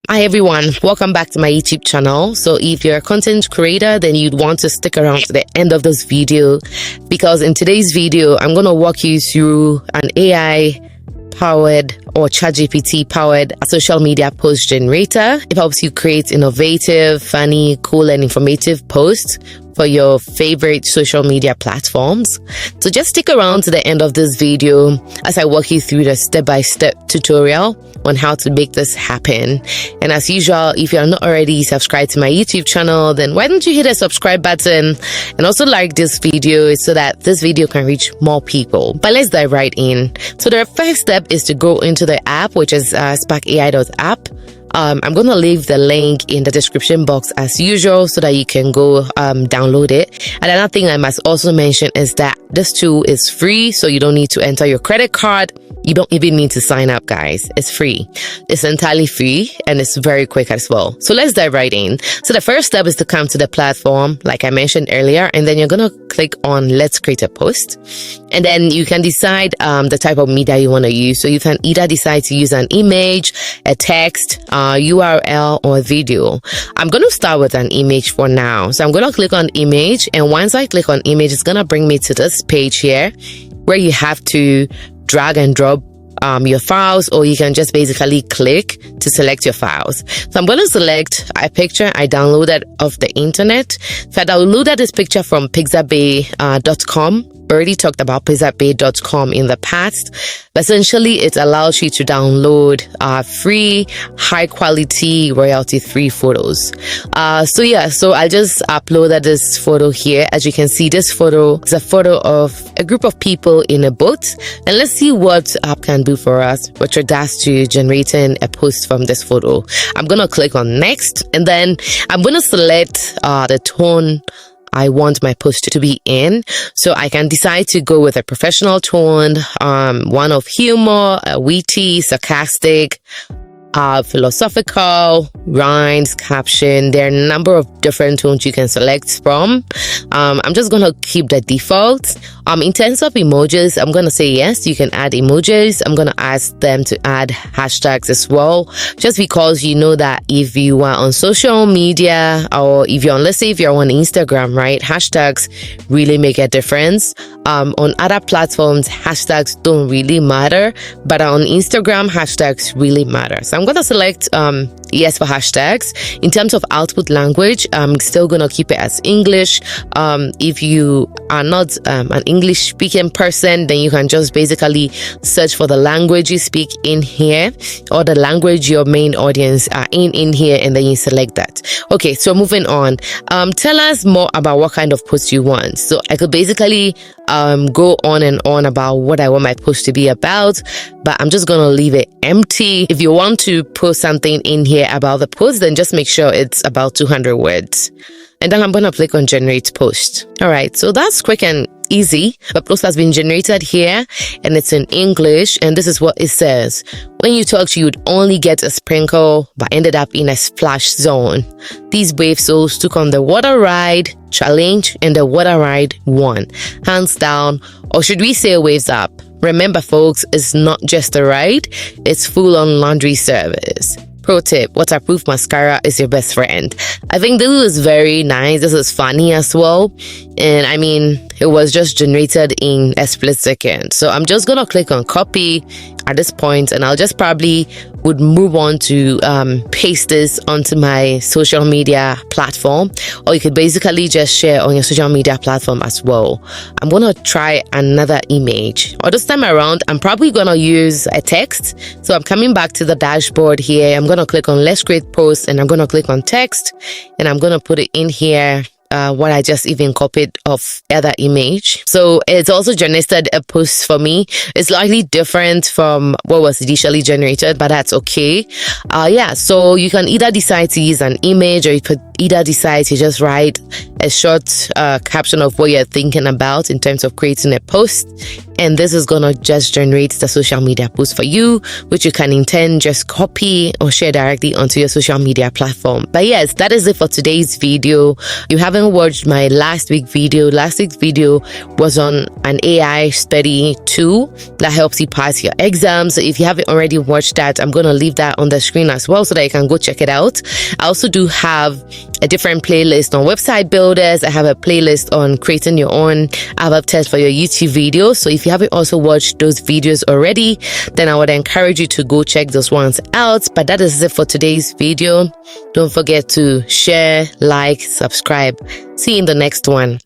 Hi everyone, welcome back to my YouTube channel. So if you're a content creator, then you'd want to stick around to the end of this video, because in today's video I'm going to walk you through an AI powered or ChatGPT powered social media post generator. It helps you create innovative, funny, cool and informative posts for your favorite social media platforms. So just stick around to the end of this video as I walk you through the step-by-step tutorial on how to make this happen. And as usual, if you're not already subscribed to my YouTube channel, then why don't you hit the subscribe button and also like this video so that this video can reach more people. But let's dive right in. So the first step is to go into the app, which is sparkai.app. I'm going to leave the link in the description box as usual so that you can go download it. And another thing I must also mention is that this tool is free, so you don't need to enter your credit card. You don't even need to sign up, guys. It's free. It's entirely free and it's very quick as well. So let's dive right in. So the first step is to come to the platform, like I mentioned earlier, and then you're going to click on Let's Create a Post. And then you can decide the type of media you want to use. So you can either decide to use an image, a text, URL, or a video. I'm going to start with an image for now. So I'm going to click on image. And once I click on image, it's going to bring me to this page here where you have to drag and drop your files, or you can just basically click to select your files. So I'm going to select a picture I downloaded off the internet. So I downloaded this picture from pixabay.com. Already talked about pixabay.com in the past. But essentially, it allows you to download free, high quality, royalty free photos. So I just uploaded this photo here. As you can see, this photo is a photo of a group of people in a boat. And let's see what app can do for us with regards to generating a post from this photo. I'm going to click on next, and then I'm going to select the tone I want my post to be in. So I can decide to go with a professional tone, one of humor, witty, sarcastic, philosophical, rhymes, caption. There are a number of different tones you can select from. I'm just going to keep the default. In terms of emojis, I'm going to say yes, you can add emojis. I'm going to ask them to add hashtags as well, just because you know that if you are on social media, or if you're on, let's say if you're on Instagram, right, hashtags really make a difference. On other platforms, hashtags don't really matter, but on Instagram, hashtags really matter. So I'm going to select yes for hashtags. In terms of output language, I'm still going to keep it as English. If you are not an English speaking person, then you can just basically search for the language you speak in here, or the language your main audience are in here, and then you select that. Okay, so moving on. Tell us more about what kind of post you want. So I could basically go on and on about what I want my post to be about, but I'm just gonna leave it empty. If you want to post something in here about the post, then just make sure it's about 200 words. And then I'm gonna click on generate post. All right, so that's quick and easy. The post has been generated here and it's in English, and this is what it says. When you talked, you would only get a sprinkle, but ended up in a splash zone. These brave souls took on the water ride challenge, and the water ride won, hands down, or should we say waves up. Remember folks, it's not just a ride, it's full-on laundry service. Pro tip, waterproof mascara is your best friend. I think this is very nice. This is funny as well. And I mean, it was just generated in a split second. So I'm just going to click on copy at this point, and I'll just probably would move on to paste this onto my social media platform, or you could basically just share on your social media platform as well. I'm going to try another image, or this time around I'm probably going to use a text. So I'm coming back to the dashboard here. I'm going to click on Let's Create Post, and I'm going to click on text, and I'm going to put it in here. What I just even copied of other image. So it's also generated a post for me. It's slightly different from what was initially generated, but that's okay. So you can either decide to use an image, or you could either decide to just write a short caption of what you're thinking about in terms of creating a post, and this is gonna just generate the social media post for you, which you can in turn just copy or share directly onto your social media platform. But yes, that is it for today's video. You haven't watched my last week's video was on an AI study tool that helps you pass your exams. So if you haven't already watched that, I'm gonna leave that on the screen as well so that you can go check it out. I also do have a different playlist on website builders. I have a playlist on creating your own ABAP test for your YouTube videos. So if you haven't also watched those videos already, then I would encourage you to go check those ones out. But that is it for today's video. Don't forget to share, like, subscribe. See you in the next one.